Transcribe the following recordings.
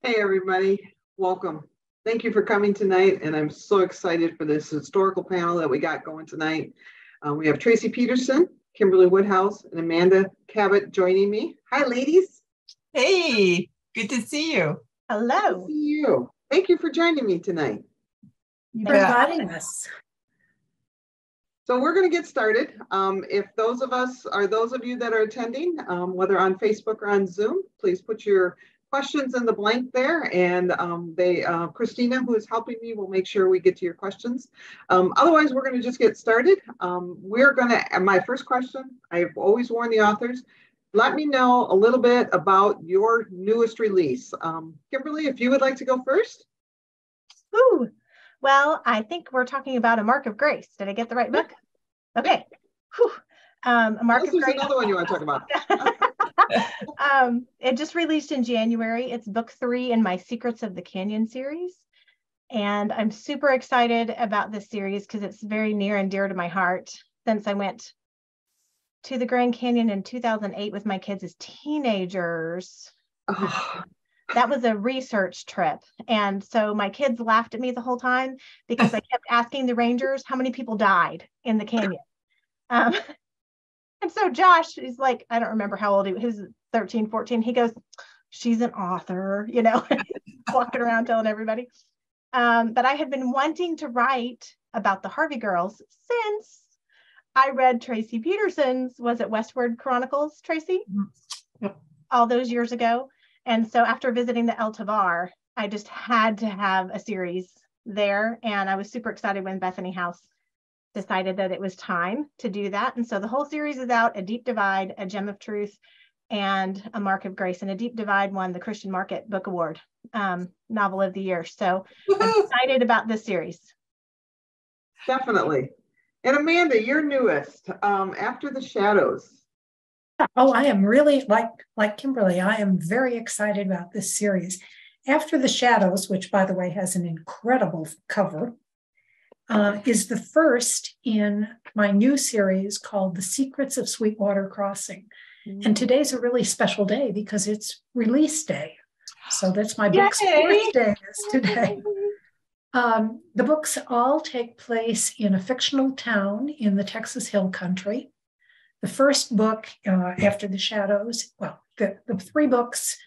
Hey, everybody. Welcome. Thank you for coming tonight. And I'm so excited for this historical panel that we got going tonight. We have Traci Peterson, Kimberley Woodhouse, and Amanda Cabot joining me. Hi, ladies. Hey, good to see you. Hello. Good to see you. Thank you for joining me tonight. Thanks for inviting us. So we're going to get started. If those of you that are attending, whether on Facebook or on Zoom, please put your questions in the blank there, and Christina, who is helping me, will make sure we get to your questions. Otherwise, we're going to just get started. My first question, I've always warned the authors, let me know a little bit about your newest release. Kimberley, if you would like to go first. Ooh. Well, I think we're talking about A Mark of Grace. Did I get the right book? Okay. Whew. A Mark of Grace. Another one you want to talk about. It just released in January. It's book 3 in my Secrets of the Canyon series. And I'm super excited about this series because it's very near and dear to my heart since I went to the Grand Canyon in 2008 with my kids as teenagers. Oh. That was a research trip. And so my kids laughed at me the whole time because I kept asking the rangers how many people died in the canyon. And so Josh is like, I don't remember how old he was 13, 14. He goes, she's an author, walking around telling everybody. But I had been wanting to write about the Harvey girls since I read Tracie Peterson's, was it Westward Chronicles, Tracy? Yep. All those years ago. And so after visiting the El Tavar, I just had to have a series there. And I was super excited when Bethany House decided that it was time to do that. And so the whole series is out: A Deep Divide, A Gem of Truth, and A Mark of Grace. And A Deep Divide won the Christian Market Book Award, Novel of the Year. So I'm excited about this series. Definitely. And Amanda, your newest, After the Shadows. Oh, I am really, like Kimberly, I am very excited about this series. After the Shadows, which, by the way, has an incredible cover, is the first in my new series called The Secrets of Sweetwater Crossing. And today's a really special day because it's release day. So that's my book's birthday is today. The books all take place in a fictional town in the Texas Hill Country. The first book, After the Shadows, well, the 3 books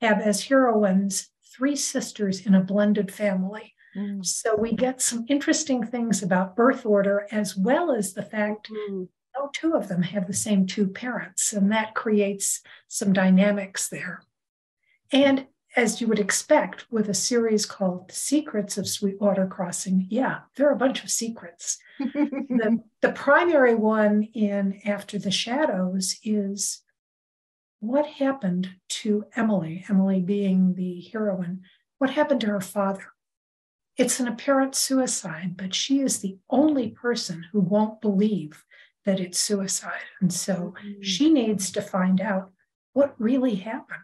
have as heroines 3 sisters in a blended family. So we get some interesting things about birth order, as well as the fact no 2 of them have the same 2 parents, and that creates some dynamics there. And as you would expect with a series called Secrets of Sweetwater Crossing, there are a bunch of secrets. The primary one in After the Shadows is what happened to Emily being the heroine, what happened to her father. It's an apparent suicide, but she is the only person who won't believe that it's suicide. And so she needs to find out what really happened.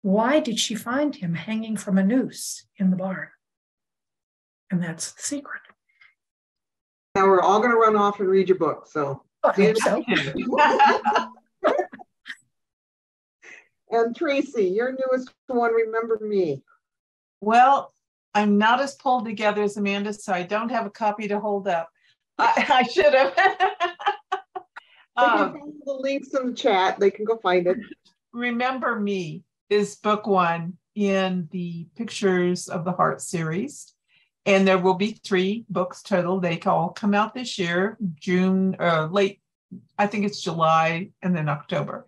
Why did she find him hanging from a noose in the barn? And that's the secret. Now we're all going to run off and read your book. So, I hope so. And Traci, your newest one, Remember Me. Well, I'm not as pulled together as Amanda, so I don't have a copy to hold up. I should have. They can find the links in the chat. They can go find it. Remember Me is book 1 in the Pictures of the Heart series. And there will be 3 books total. They all come out this year, June, late, I think it's July, and then October.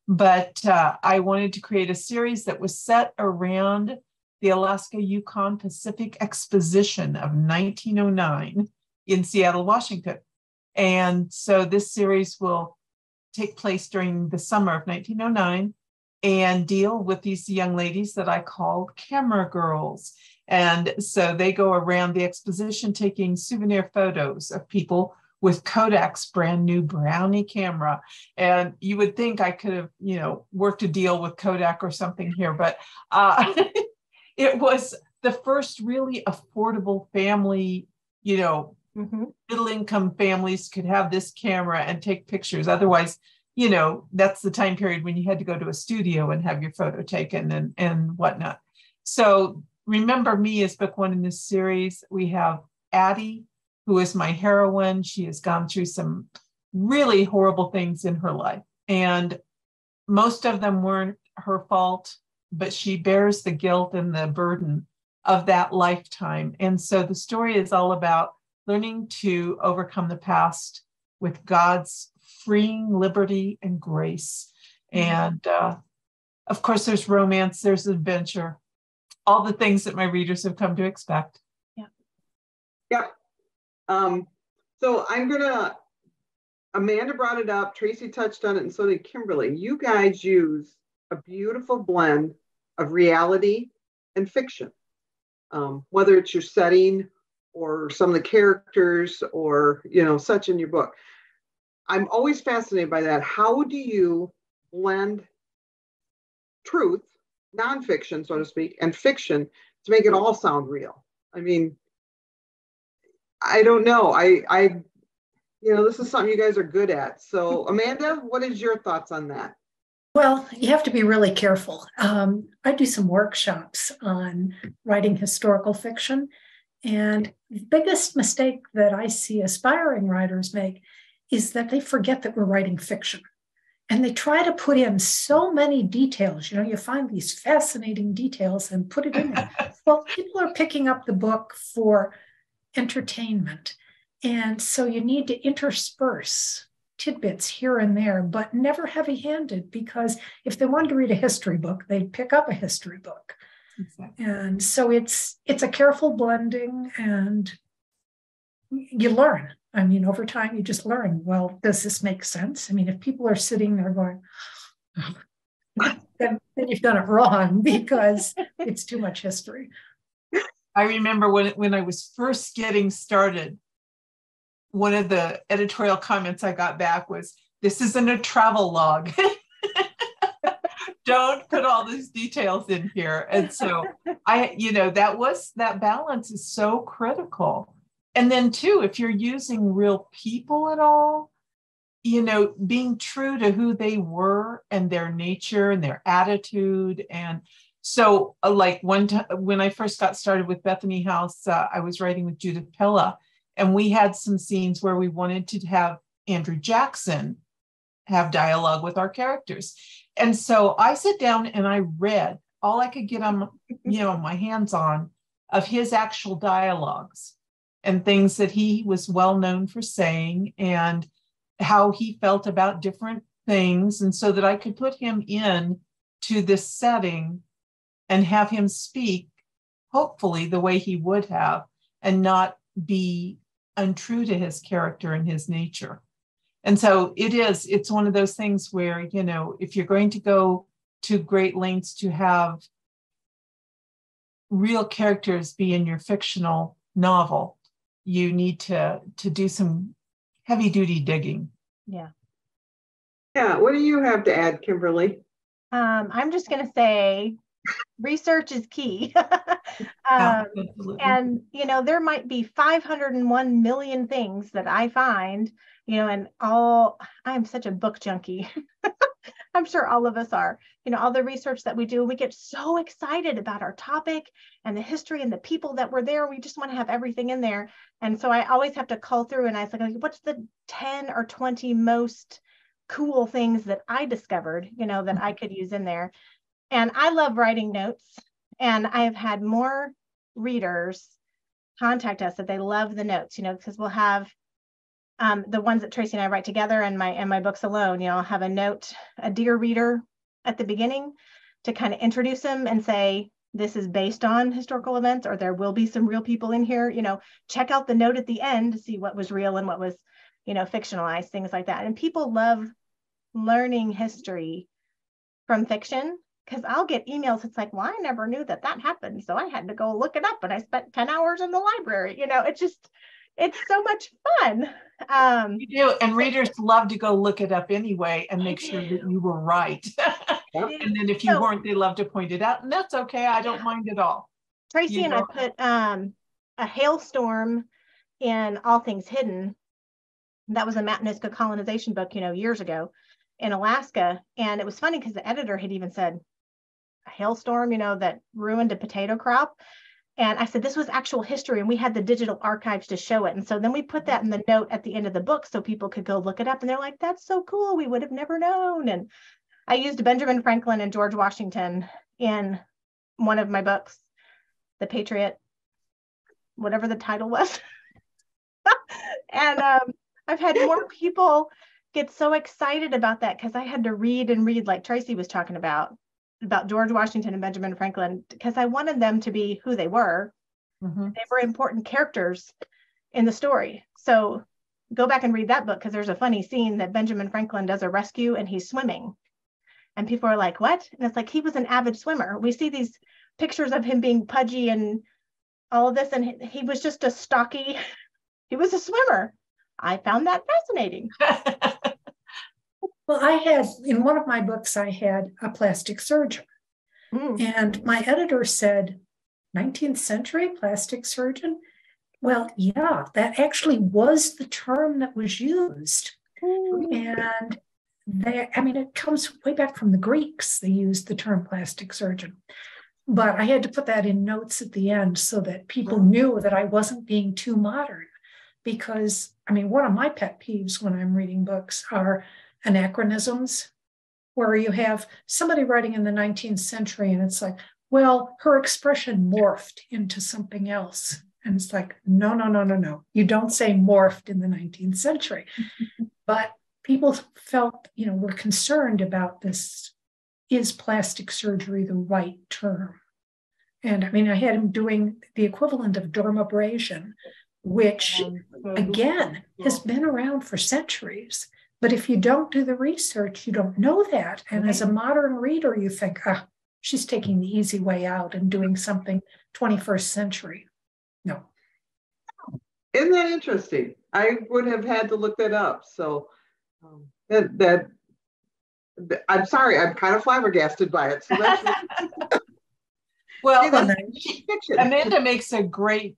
But I wanted to create a series that was set around the Alaska-Yukon Pacific Exposition of 1909 in Seattle, Washington. And so this series will take place during the summer of 1909 and deal with these young ladies that I called camera girls. And so they go around the exposition taking souvenir photos of people with Kodak's brand new Brownie camera. And you would think I could have, worked a deal with Kodak or something here, but it was the first really affordable family, middle income families could have this camera and take pictures. Otherwise, that's the time period when you had to go to a studio and have your photo taken and whatnot. So Remember Me is book one in this series. We have Addie, who is my heroine. She has gone through some really horrible things in her life, and most of them weren't her fault, but she bears the guilt and the burden of that lifetime. And so the story is all about learning to overcome the past with God's freeing liberty and grace. And of course, there's romance, there's adventure, all the things that my readers have come to expect. Yeah. So Amanda brought it up, Traci touched on it, and so did Kimberly. You guys use a beautiful blend of reality and fiction, whether it's your setting or some of the characters or, such in your book. I'm always fascinated by that. How do you blend truth, nonfiction, so to speak, and fiction to make it all sound real? I mean, I don't know. This is something you guys are good at. So Amanda, what is your thoughts on that? Well, you have to be really careful. I do some workshops on writing historical fiction. And the biggest mistake that I see aspiring writers make is that they forget that we're writing fiction. And they try to put in so many details. You find these fascinating details and put it in there. Well, people are picking up the book for entertainment. And so you need to intersperse tidbits here and there, but never heavy-handed, because if they wanted to read a history book, they'd pick up a history book. Exactly. And so it's a careful blending, and you learn. I mean, over time, you just learn, well, does this make sense? I mean, if people are sitting there going, then you've done it wrong, because it's too much history. I remember when I was first getting started, one of the editorial comments I got back was, "This isn't a travel log. Don't put all these details in here." And so that balance is so critical. And then too, if you're using real people at all, being true to who they were and their nature and their attitude. And so like one time when I first got started with Bethany House, I was writing with Judith Pella, and we had some scenes where we wanted to have Andrew Jackson have dialogue with our characters. And so I sat down and I read all I could get on, my hands on of his actual dialogues and things that he was well known for saying and how he felt about different things. And so that I could put him in to this setting and have him speak, hopefully the way he would have, and not be untrue to his character and his nature. And so it's one of those things where, if you're going to go to great lengths to have real characters be in your fictional novel, you need to do some heavy duty digging. Yeah. Yeah. What do you have to add, Kimberly? I'm just going to say research is key. And, there might be 501 million things that I find, and I'm such a book junkie. I'm sure all of us are, all the research that we do, we get so excited about our topic and the history and the people that were there. We just want to have everything in there. And so I always have to call through and I was like, what's the 10 or 20 most cool things that I discovered, that I could use in there. And I love writing notes, and I have had more readers contact us that they love the notes, because we'll have the ones that Traci and I write together and my books alone, I'll have a note, a dear reader at the beginning to kind of introduce them and say, this is based on historical events, or there will be some real people in here, check out the note at the end to see what was real and what was, fictionalized, things like that. And people love learning history from fiction, because I'll get emails. It's like, well, I never knew that happened, so I had to go look it up, and I spent 10 hours in the library. It's so much fun. You do, and readers love to go look it up anyway and make sure that you were right. And then if you weren't, they love to point it out, and that's okay. I don't mind at all. Traci and I put a hailstorm in All Things Hidden. That was a Matanuska colonization book, years ago in Alaska. And it was funny because the editor had even said, hailstorm, that ruined a potato crop. And I said, this was actual history, and we had the digital archives to show it. And so then we put that in the note at the end of the book so people could go look it up. And they're like, that's so cool. We would have never known. And I used Benjamin Franklin and George Washington in one of my books, The Patriot, whatever the title was. And I've had more people get so excited about that because I had to read like Traci was talking about George Washington and Benjamin Franklin, because I wanted them to be who they were. Mm-hmm. They were important characters in the story. So go back and read that book, because there's a funny scene that Benjamin Franklin does a rescue and he's swimming. And people are like, what? And it's like, he was an avid swimmer. We see these pictures of him being pudgy and all of this, and he was just a stocky, he was a swimmer. I found that fascinating. Well, in one of my books, I had a plastic surgeon. And my editor said, 19th century plastic surgeon? Well, yeah, that actually was the term that was used. And it comes way back from the Greeks. They used the term plastic surgeon. But I had to put that in notes at the end so that people knew that I wasn't being too modern. Because, one of my pet peeves when I'm reading books are anachronisms, where you have somebody writing in the 19th century and it's like, well, her expression morphed into something else. And it's like, no. You don't say morphed in the 19th century. But people felt, were concerned about this. Is plastic surgery the right term? And I had him doing the equivalent of dermabrasion, which again has been around for centuries. But if you don't do the research, you don't know that. And as a modern reader, you think, she's taking the easy way out and doing something 21st century. No. Isn't that interesting? I would have had to look that up. So I'm sorry, I'm kind of flabbergasted by it. So that's well, Amanda makes a great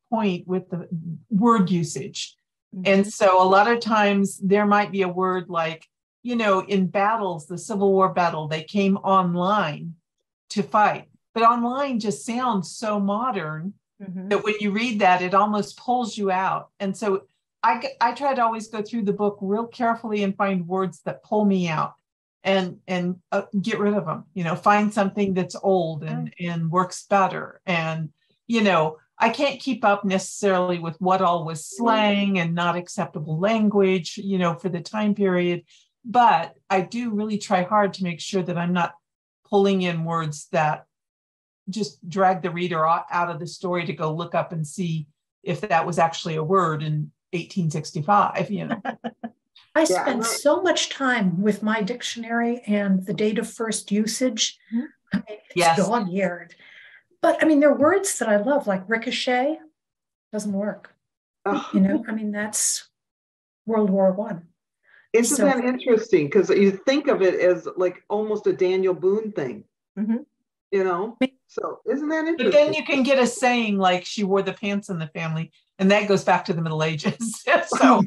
point with the word usage. And so a lot of times there might be a word like, in battles, the Civil War battle, they came online to fight. But online just sounds so modern that when you read that, it almost pulls you out. And so I try to always go through the book real carefully and find words that pull me out and get rid of them, find something that's old and works better. And, I can't keep up necessarily with what all was slang and not acceptable language, for the time period. But I do really try hard to make sure that I'm not pulling in words that just drag the reader out of the story to go look up and see if that was actually a word in 1865, I spend so much time with my dictionary and the date of first usage. It's dog-eared. But there are words that I love, like ricochet, doesn't work. That's World War I. Isn't that interesting? Because you think of it as like almost a Daniel Boone thing, So isn't that interesting? But then you can get a saying like she wore the pants in the family, and that goes back to the Middle Ages. So.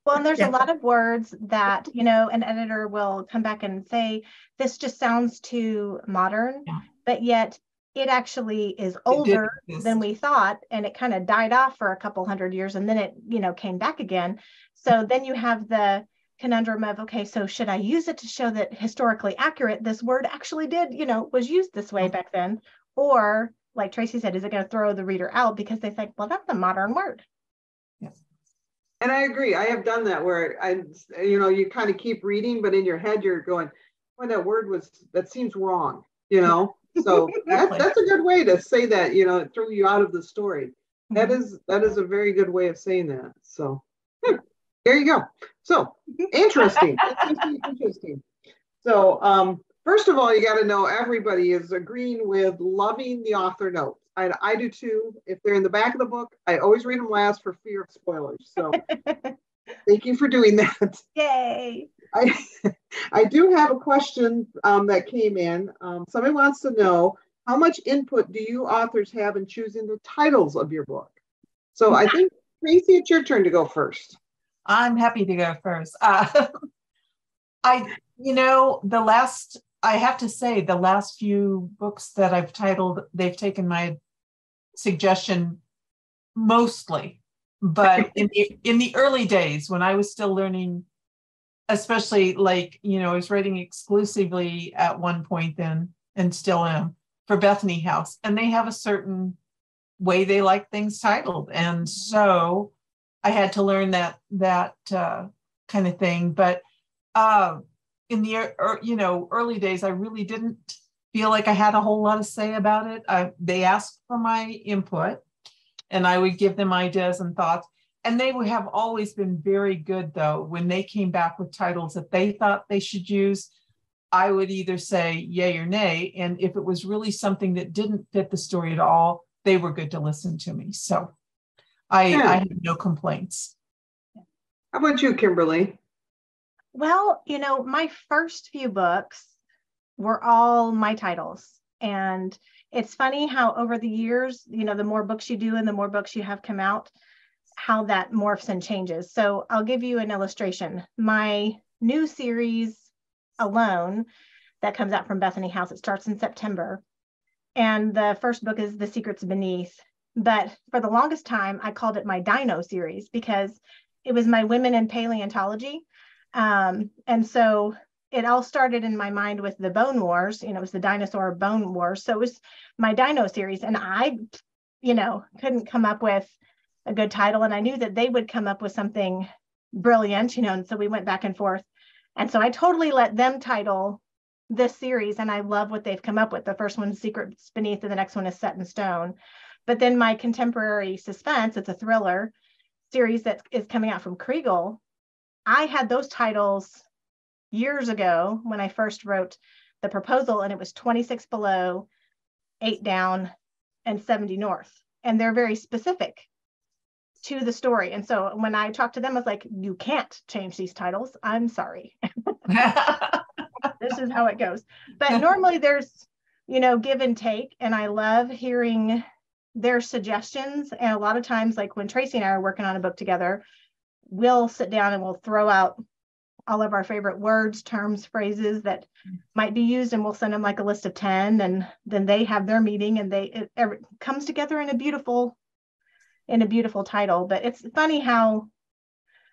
Well, and there's a lot of words that, an editor will come back and say, this just sounds too modern, but yet it actually is older than we thought, and it kind of died off for a couple hundred years, and then it, came back again. So then you have the conundrum of, okay, so should I use it to show that historically accurate this word actually did, was used this way back then? Or like Traci said, is it going to throw the reader out because they think, well, that's a modern word? And I agree. I have done that where you kind of keep reading, but in your head you're going, well, that seems wrong, So that's a good way to say that, it threw you out of the story. That is a very good way of saying that. So there you go. So interesting. Interesting. So first of all, you got to know everybody is agreeing with loving the author notes. I do too. If they're in the back of the book, I always read them last for fear of spoilers. So thank you for doing that. Yay. I do have a question that came in. Somebody wants to know, how much input do you authors have in choosing the titles of your book? So I think, Traci, it's your turn to go first. I'm happy to go first. The last I have to say the last few books that I've titled, they've taken my suggestion mostly. But in the early days when I was still learning, especially like, I was writing exclusively at one point then, and still am, for Bethany House. And they have a certain way they like things titled. And so I had to learn that kind of thing. But in the early days, I really didn't feel like I had a whole lot to say about it. They asked for my input, and I would give them ideas and thoughts. And they would have always been very good, though, when they came back with titles that they thought they should use. I would either say yay or nay. And if it was really something that didn't fit the story at all, they were good to listen to me. So I have no complaints. How about you, Kimberly? Well, my first few books were all my titles. And it's funny how over the years, the more books you do and the more books you have come out, how that morphs and changes. So I'll give you an illustration. My new series alone that comes out from Bethany House, it starts in September. And the first book is The Secrets Beneath. But for the longest time, I called it my Dino series because it was my women in paleontology. And so it all started in my mind with the Bone Wars. It was the dinosaur Bone Wars. So it was my Dino series. And I, couldn't come up with a good title. And I knew that they would come up with something brilliant, and so we went back and forth. And so I totally let them title this series. And I love what they've come up with. The first one's Secrets Beneath, and the next one is Set in Stone. But then my contemporary suspense, it's a thriller series that is coming out from Kriegel. I had those titles years ago when I first wrote the proposal, and it was 26 Below, 8 Down, and 70 North. And they're very specific to the story. And so when I talked to them, I was like, you can't change these titles. I'm sorry. This is how it goes. But normally there's, give and take. And I love hearing their suggestions. And a lot of times, like when Traci and I are working on a book together, we'll sit down and we'll throw out all of our favorite words, terms, phrases that might be used, and we'll send them like a list of 10, and then they have their meeting, and it comes together in a beautiful title. But it's funny how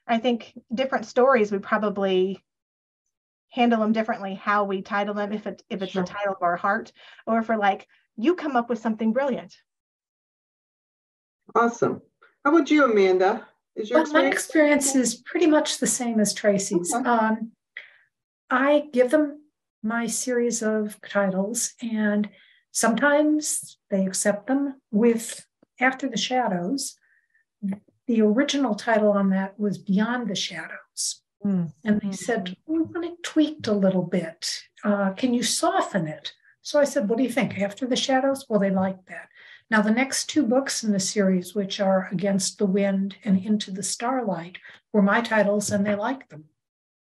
I think different stories, we probably handle them differently, how we title them, if it's Sure. the title of our heart, or if we're like, you come up with something brilliant. Awesome. How about you, Amanda? My experience is pretty much the same as Traci's. Okay. I give them my series of titles, and sometimes they accept them. With After the Shadows, the original title on that was Beyond the Shadows. And they said, we want it tweaked a little bit. Can you soften it? So I said, what do you think? After the Shadows? Well, they liked that. Now, the next 2 books in the series, which are Against the Wind and Into the Starlight, were my titles, and they liked them.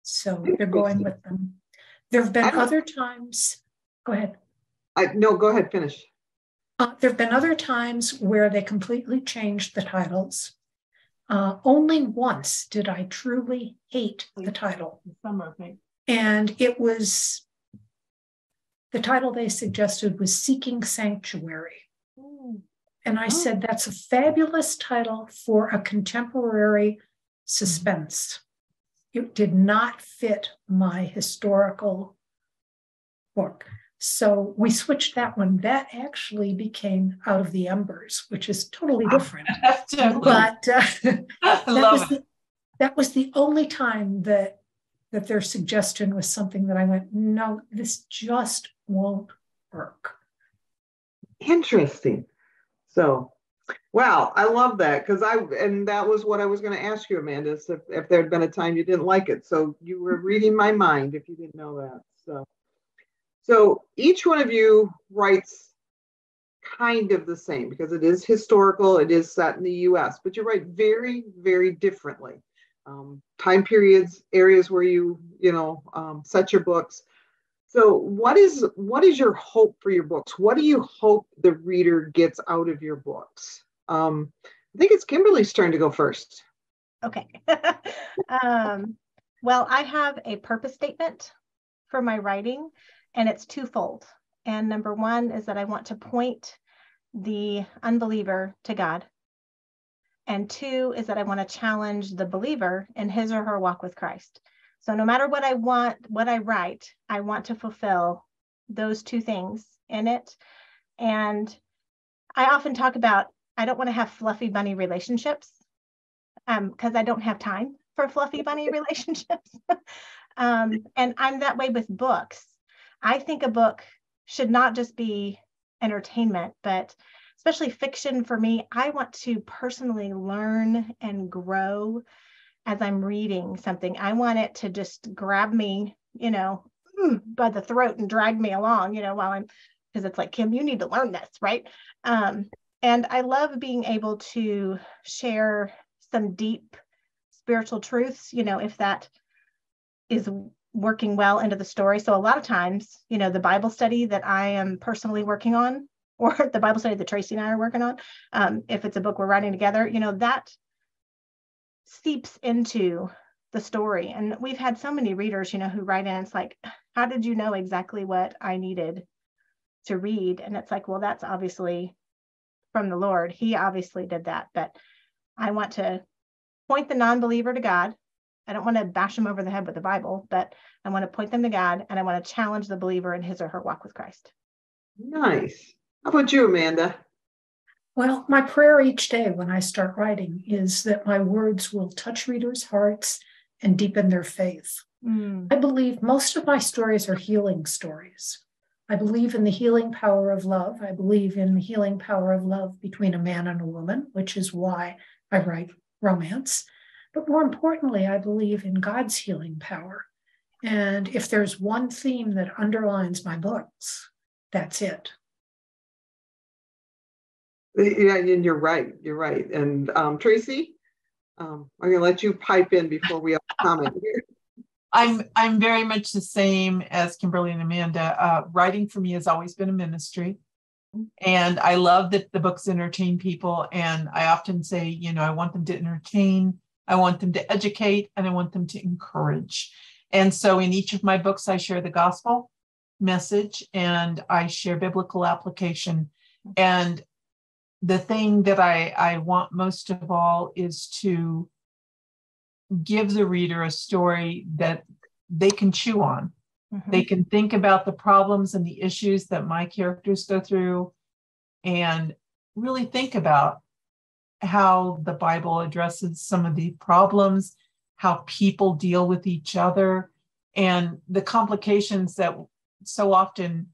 So they're going with them. There have been other times. Go ahead. No, go ahead, finish. There have been other times where they completely changed the titles. Only once did I truly hate the title. And it was, the title they suggested was Seeking Sanctuary. And I said, that's a fabulous title for a contemporary suspense. It did not fit my historical book. So we switched that one. That actually became Out of the Embers, which is totally different. But that was the only time that their suggestion was something that I went, no, this just won't work. Interesting. So, wow, I love that, because and that was what I was going to ask you, Amanda, is if there had been a time you didn't like it. So you were reading my mind if you didn't know that. So each one of you writes kind of the same, because it is historical, it is set in the US, but you write very, very differently. Time periods, areas where you set your books. So what is your hope for your books? What do you hope the reader gets out of your books? I think it's Kimberly's turn to go first. Okay. Well, I have a purpose statement for my writing, And it's twofold. And number one is that I want to point the unbeliever to God. And two is that I want to challenge the believer in his or her walk with Christ. So no matter what I write, I want to fulfill those two things in it. And I often talk about, I don't want to have fluffy bunny relationships because I don't have time for fluffy bunny relationships. And I'm that way with books. I think a book should not just be entertainment, but especially fiction for me, I want to personally learn and grow as I'm reading something. I want it to just grab me, by the throat and drag me along, because it's like, Kim, you need to learn this, right? And I love being able to share some deep spiritual truths, if that is working well into the story. So a lot of times, the Bible study that I am personally working on, or the Bible study that Traci and I are working on, if it's a book we're writing together, that seeps into the story. And we've had so many readers, who write in, it's like, how did you know exactly what I needed to read? And it's like, well, that's obviously from the Lord. He obviously did that. But I want to point the non-believer to God. I don't want to bash them over the head with the Bible, but I want to point them to God, and I want to challenge the believer in his or her walk with Christ. Nice. How about you, Amanda? Well, my prayer each day when I start writing is that my words will touch readers' hearts and deepen their faith. I believe most of my stories are healing stories. I believe in the healing power of love. I believe in the healing power of love between a man and a woman, which is why I write romance. But more importantly, I believe in God's healing power. And if there's one theme that underlines my books, that's it. Yeah, and you're right. You're right. And Traci, I'm going to let you pipe in before we all comment here. I'm very much the same as Kimberly and Amanda. Writing for me has always been a ministry. And I love that the books entertain people. And I often say, I want them to entertain, I want them to educate, and I want them to encourage. And so in each of my books, I share the gospel message and I share biblical application. And the thing that I want most of all is to give the reader a story that they can chew on. Mm-hmm. They can think about the problems and the issues that my characters go through and really think about how the Bible addresses some of the problems, how people deal with each other, and the complications that so often,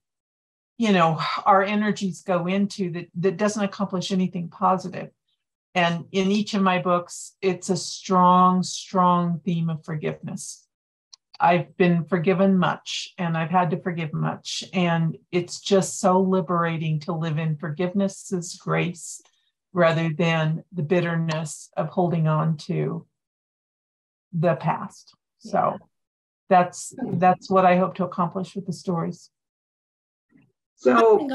our energies go into that doesn't accomplish anything positive. And in each of my books, it's a strong, strong theme of forgiveness. I've been forgiven much, and I've had to forgive much. And it's just so liberating to live in forgiveness as grace rather than the bitterness of holding on to the past. So that's what I hope to accomplish with the stories. So,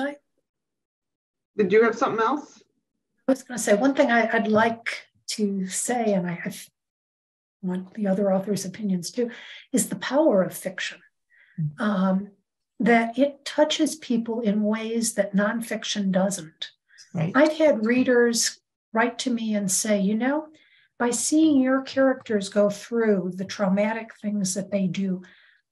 did you have something else? I was going to say one thing I'd like to say, and I want the other authors' opinions too, is the power of fiction. That it touches people in ways that nonfiction doesn't. Right. I've had readers write to me and say, by seeing your characters go through the traumatic things that they do,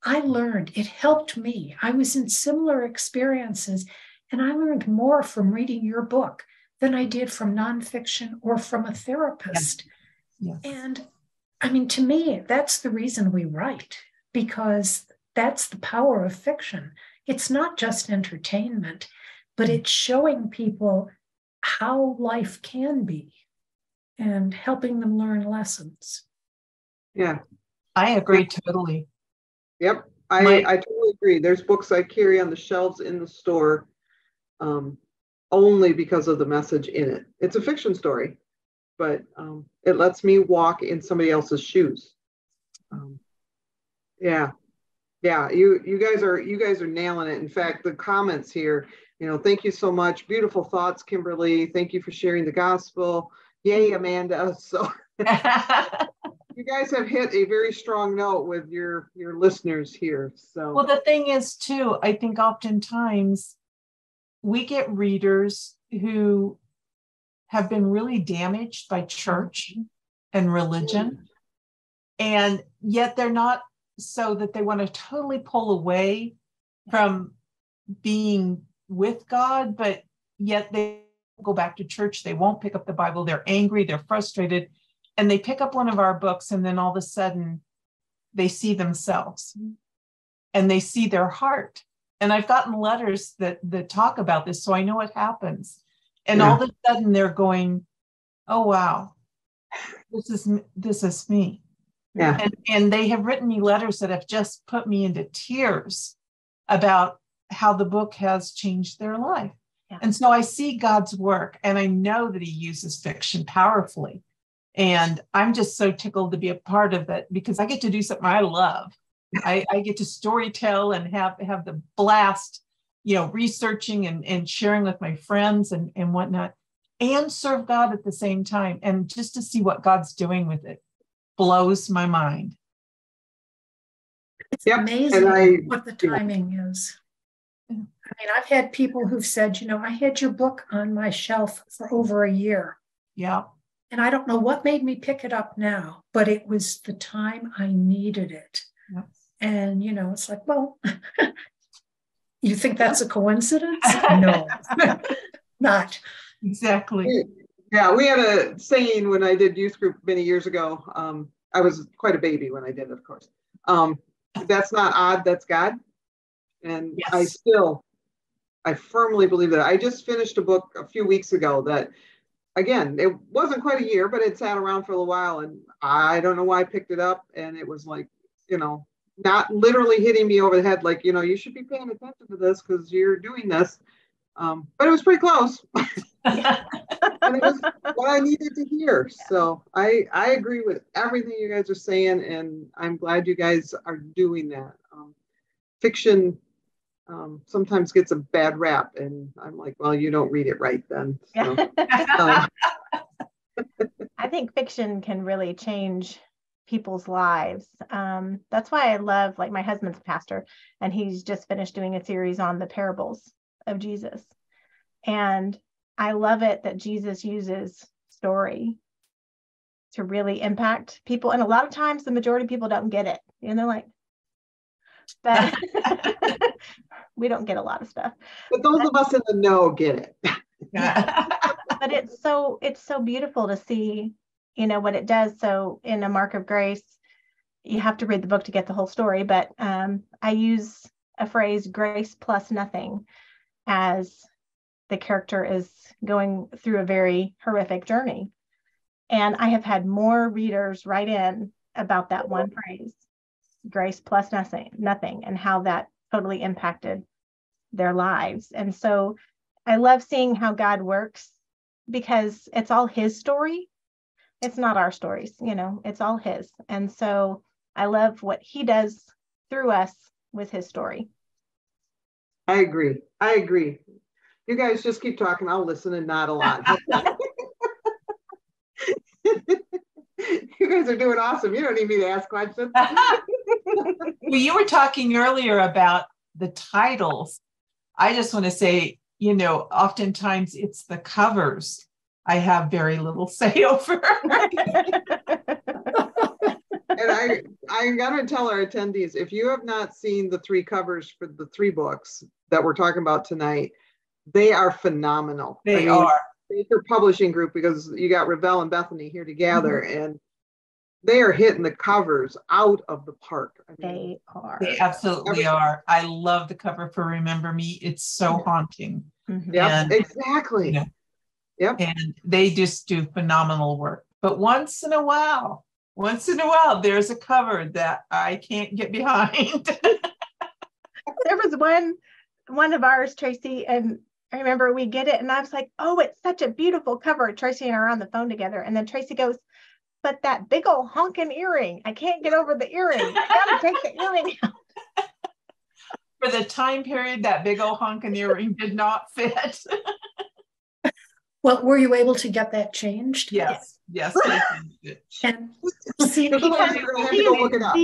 I learned, it helped me. I was in similar experiences, and I learned more from reading your book than I did from nonfiction or from a therapist. Yes. Yes. And to me, that's the reason we write, because that's the power of fiction. It's not just entertainment, but it's showing people how life can be and helping them learn lessons. Yeah. I agree totally. Yep. I totally agree. There's books I carry on the shelves in the store only because of the message in it. It's a fiction story, but it lets me walk in somebody else's shoes. Yeah. You guys are nailing it. In fact, the comments here, thank you so much. Beautiful thoughts, Kimberly. Thank you for sharing the gospel. Yay, Amanda. So You guys have hit a very strong note with your listeners here. So well, the thing is too, I think oftentimes we get readers who have been really damaged by church and religion, and yet they're not, so that they want to totally pull away from being with God, but yet they go back to church. They won't pick up the Bible. They're angry, they're frustrated, and they pick up one of our books, and then all of a sudden they see themselves and they see their heart. And I've gotten letters that talk about this, so I know what happens. And all of a sudden they're going, oh, wow, this is me. Yeah. And they have written me letters that have just put me into tears about how the book has changed their life. Yeah. And so I see God's work, and I know that he uses fiction powerfully. And I'm just so tickled to be a part of it, because I get to do something I love. I get to storytell and have the blast, researching and sharing with my friends and whatnot, and serve God at the same time. And just to see what God's doing with it blows my mind. It's amazing what the timing is. I mean, I've had people who've said, I had your book on my shelf for over a year. Yeah. And I don't know what made me pick it up now, but it was the time I needed it. Yep. And, it's like, well, you think that's a coincidence? No, not. Exactly. Yeah, we had a saying when I did youth group many years ago. I was quite a baby when I did, of course. That's not odd, that's God. And yes. I firmly believe that. I just finished a book a few weeks ago that, again, it wasn't quite a year, but it sat around for a while, and I don't know why I picked it up. And it was like, not literally hitting me over the head, like, you should be paying attention to this because you're doing this. But it was pretty close. And it was what I needed to hear. So I agree with everything you guys are saying, and I'm glad you guys are doing that. Fiction sometimes gets a bad rap, and I'm like, well, you don't read it right then. So, I think fiction can really change people's lives. That's why I love, like, my husband's a pastor, and he's just finished doing a series on the parables of Jesus. And I love it that Jesus uses story to really impact people. And a lot of times the majority of people don't get it. And they're like, but we don't get a lot of stuff. But those of us in the know get it. But it's so beautiful to see, what it does. So in A Mark of Grace, you have to read the book to get the whole story. But I use a phrase, grace plus nothing, as the character is going through a very horrific journey. And I have had more readers write in about that one phrase, grace plus nothing, and how that totally impacted their lives. And so I love seeing how God works, because it's all his story. It's not our stories, it's all his. And so I love what he does through us with his story. I agree. You guys just keep talking. I'll listen and nod a lot. You guys are doing awesome. You don't need me to ask questions. Well, you were talking earlier about the titles. I just want to say, oftentimes it's the covers I have very little say over. And I'm going to tell our attendees, if you have not seen the 3 covers for the 3 books that we're talking about tonight, they are phenomenal. They are. Baker Publishing Group, because you got Ravel and Bethany here together, and they are hitting the covers out of the park. They are. They absolutely are. I love the cover for Remember Me. It's so haunting. Yeah, exactly. Yep. And they just do phenomenal work. But once in a while, there's a cover that I can't get behind. There was one of ours, Tracy, and I remember we get it, and I was like, oh, it's such a beautiful cover. Tracy and I are on the phone together, and then Tracy goes, but that big old honking earring, I can't get over the earring. I gotta take the earring out. For the time period, that big old honking earring did not fit. Well, were you able to get that changed? Yes, yes. They changed it. And see, Otherwise, you're going to have to go look it up.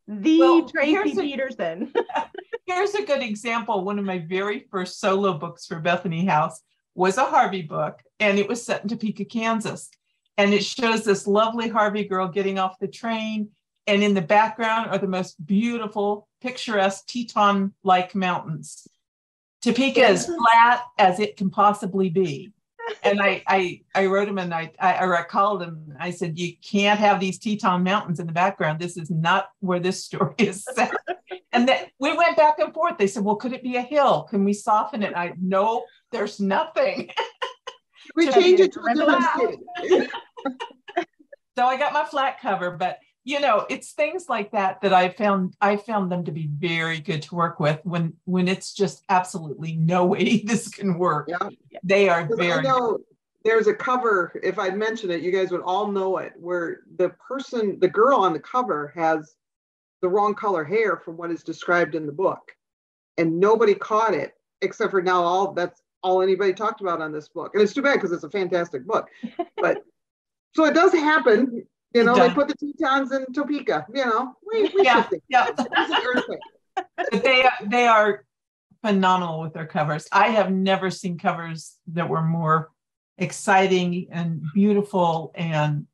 The Tracie here's Peterson. Here's a good example. One of my very first solo books for Bethany House was a Harvey book, and it was set in Topeka, Kansas. And it shows this lovely Harvey girl getting off the train, and in the background are the most beautiful, picturesque Teton-like mountains. Topeka is flat as it can possibly be. And I wrote him and I called him. I said, you can't have these Teton Mountains in the background. This is not where this story is set. And then we went back and forth. They said, well, could it be a hill? Can we soften it? No, there's nothing. We change it to a different city. So I got my flat cover, but you know, it's things like that I found them to be very good to work with when it's just absolutely no way this can work. Yeah. They are very. I know there's a cover, if I'd mention it, you guys would all know it, where the girl on the cover has the wrong color hair from what is described in the book. And nobody caught it, except for now that's all anybody talked about on this book. And it's too bad because it's a fantastic book. But so it does happen. You know, they put the Tetons in Topeka, you know, we yeah, should think. Yeah. But they are phenomenal with their covers. I have never seen covers that were more exciting and beautiful. And,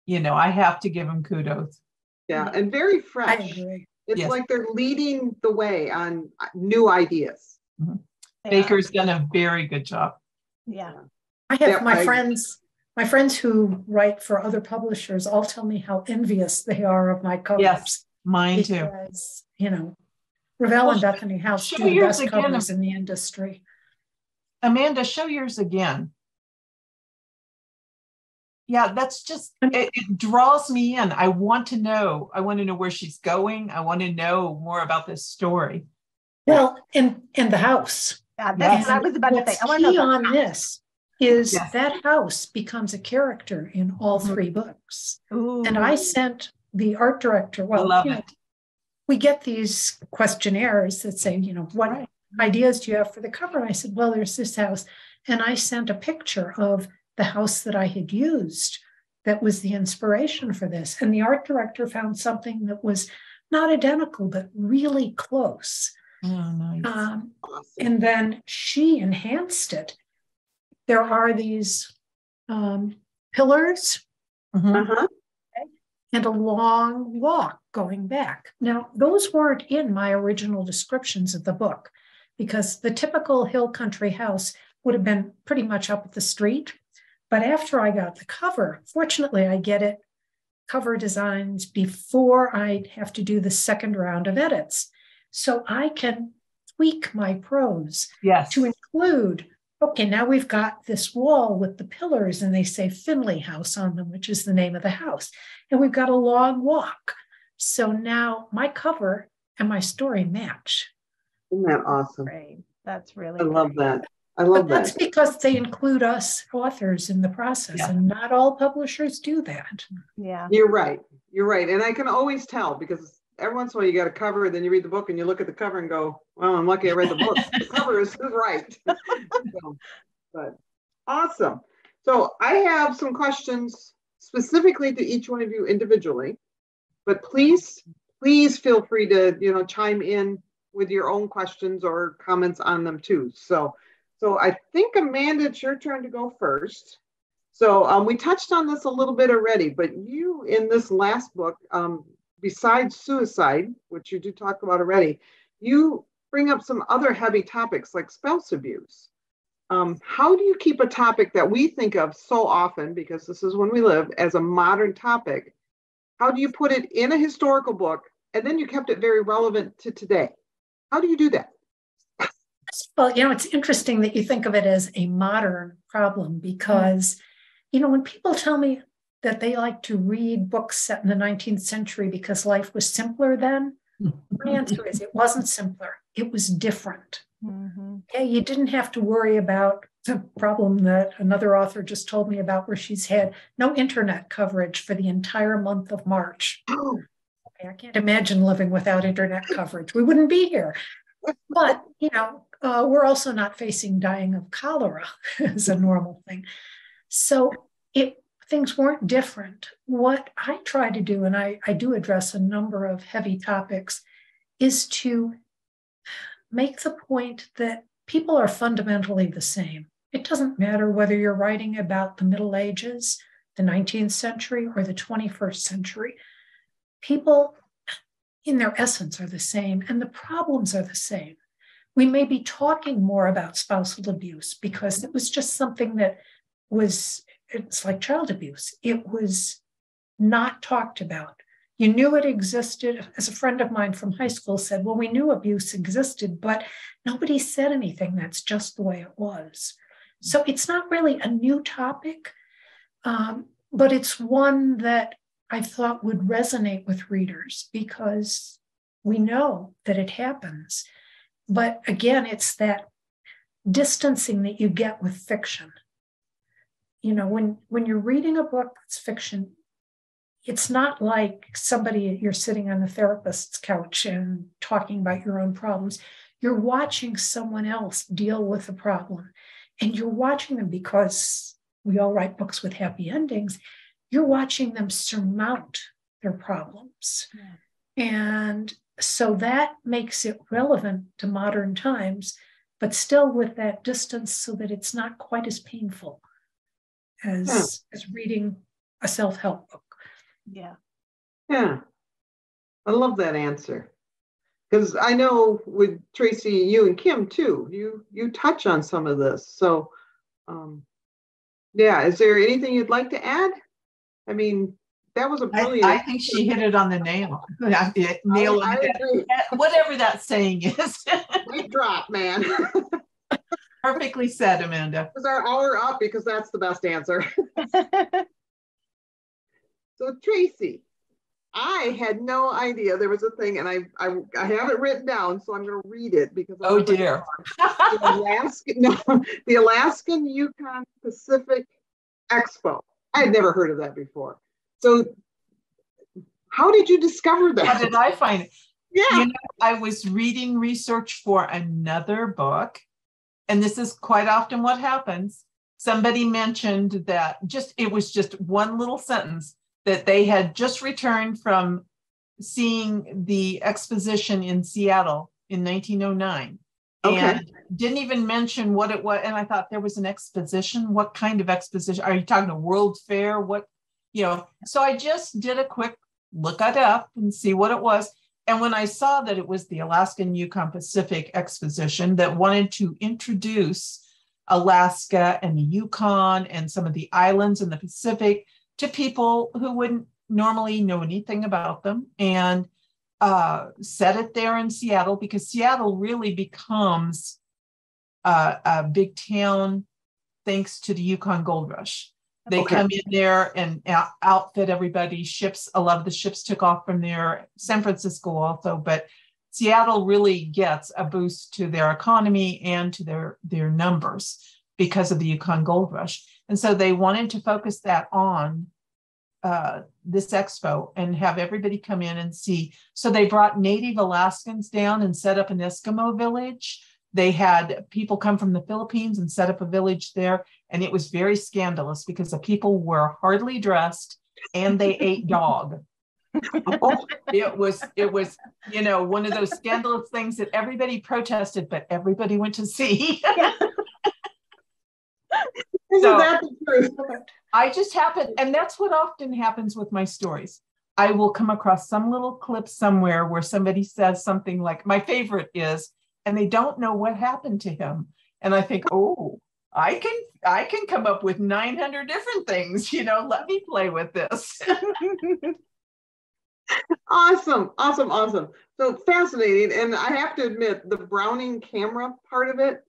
you know, I have to give them kudos. Yeah, and very fresh. I agree. It's Yes. like they're leading the way on new ideas. Mm-hmm. Yeah. Baker's done a very good job. Yeah. I have my friends who write for other publishers all tell me how envious they are of my covers. Yes, mine too. Because, you know, Revell and Bethany House do the best covers in the industry. Amanda, show yours again. Yeah, that's just, it draws me in. I want to know where she's going. I want to know more about this story. Well, in the house. That's what I was about to say. I want to know on this is that house becomes a character in all three books. Ooh. And I sent the art director, we get these questionnaires that say, you know, what ideas do you have for the cover? And I said, well, there's this house. And I sent a picture of the house that I had used that was the inspiration for this. And the art director found something that was not identical, but really close. Oh, nice. Awesome. And then she enhanced it. There are these pillars and a long walk going back. Now, those weren't in my original descriptions of the book because the typical hill country house would have been pretty much up at the street. But after I got the cover, fortunately, I get it cover designs before I have to do the second round of edits. So I can tweak my prose to include, okay, now we've got this wall with the pillars and they say Finley House on them, which is the name of the house. And we've got a long walk. So now my cover and my story match. Isn't that awesome? Great. That's really I love that. I love that. That's because they include us authors in the process, and not all publishers do that. Yeah. You're right. You're right. And I can always tell because every once in a while you got a cover, then you read the book and you look at the cover and go, well, I'm lucky I read the book. The cover is right. But awesome. So I have some questions specifically to each one of you individually, but please feel free to, you know, chime in with your own questions or comments on them too. So I think, Amanda, it's your turn to go first. So we touched on this a little bit already, but you in this last book, besides suicide, which you do talk about already, you bring up some other heavy topics like spouse abuse. How do you keep a topic that we think of so often, because this is when we live, as a modern topic? How do you put it in a historical book and then you kept it very relevant to today? How do you do that? Well, you know, it's interesting that you think of it as a modern problem because, you know, when people tell me that they like to read books set in the 19th century because life was simpler then, my answer is it wasn't simpler. It was different. Okay, you didn't have to worry about the problem that another author just told me about where she's had no internet coverage for the entire month of March. Okay, I can't imagine living without internet coverage. We wouldn't be here. But, you know, We're also not facing dying of cholera as a normal thing. So things weren't different. What I try to do, and I do address a number of heavy topics, is to make the point that people are fundamentally the same. It doesn't matter whether you're writing about the Middle Ages, the 19th century, or the 21st century. People in their essence are the same, and the problems are the same. We may be talking more about spousal abuse because it was just something that it's like child abuse. It was not talked about. You knew it existed. As a friend of mine from high school said, well, we knew abuse existed, but nobody said anything. That's just the way it was. So it's not really a new topic, but it's one that I thought would resonate with readers because we know that it happens. But again, it's that distancing that you get with fiction. You know, when you're reading a book that's fiction, it's not like you're sitting on a therapist's couch and talking about your own problems. You're watching someone else deal with a problem. And you're watching them because we all write books with happy endings. You're watching them surmount their problems. Yeah. And so that makes it relevant to modern times, but still with that distance so that it's not quite as painful as reading a self-help book. Yeah. Yeah. I love that answer. Because I know with Traci, you and Kim too, you touch on some of this. So yeah, is there anything you'd like to add? I mean, that was a brilliant. I think she hit it on the nail. Nail on the head. Whatever that saying is. Great drop, man. Perfectly said, Amanda. Is our hour up? Because that's the best answer. So Traci, I had no idea there was a thing, and I have it written down, so I'm going to read it because. Oh dear. The Alaskan Yukon Pacific Expo. I had never heard of that before. So, how did you discover that? How did I find it? Yeah, you know, I was reading research for another book, and this is quite often what happens. Somebody mentioned that it was just one little sentence that they had just returned from seeing the exposition in Seattle in 1909. Okay. And didn't even mention what it was. And I thought, there was an exposition. What kind of exposition? Are you talking a World Fair? What, so I just did a quick look it up and see what it was. And when I saw that it was the Alaskan Yukon Pacific Exposition that wanted to introduce Alaska and the Yukon and some of the islands in the Pacific to people who wouldn't normally know anything about them, and set it there in Seattle, because Seattle really becomes a big town thanks to the Yukon Gold Rush. They come in there and outfit everybody's ships. A lot of the ships took off from there, San Francisco also, but Seattle really gets a boost to their economy and to their numbers because of the Yukon Gold Rush. And so they wanted to focus that on this expo and have everybody come in and see. So they brought Native Alaskans down and set up an Eskimo village. They had people come from the Philippines and set up a village there. And it was very scandalous because the people were hardly dressed and they ate dog. It was, one of those scandalous things that everybody protested, but everybody went to see. Isn't that the truth? I just happened, and that's what often happens with my stories. I will come across some little clip somewhere where somebody says something like, my favorite is, and they don't know what happened to him. And I think, oh, I can come up with 900 different things, let me play with this. Awesome. So fascinating. And I have to admit, the Browning camera part of it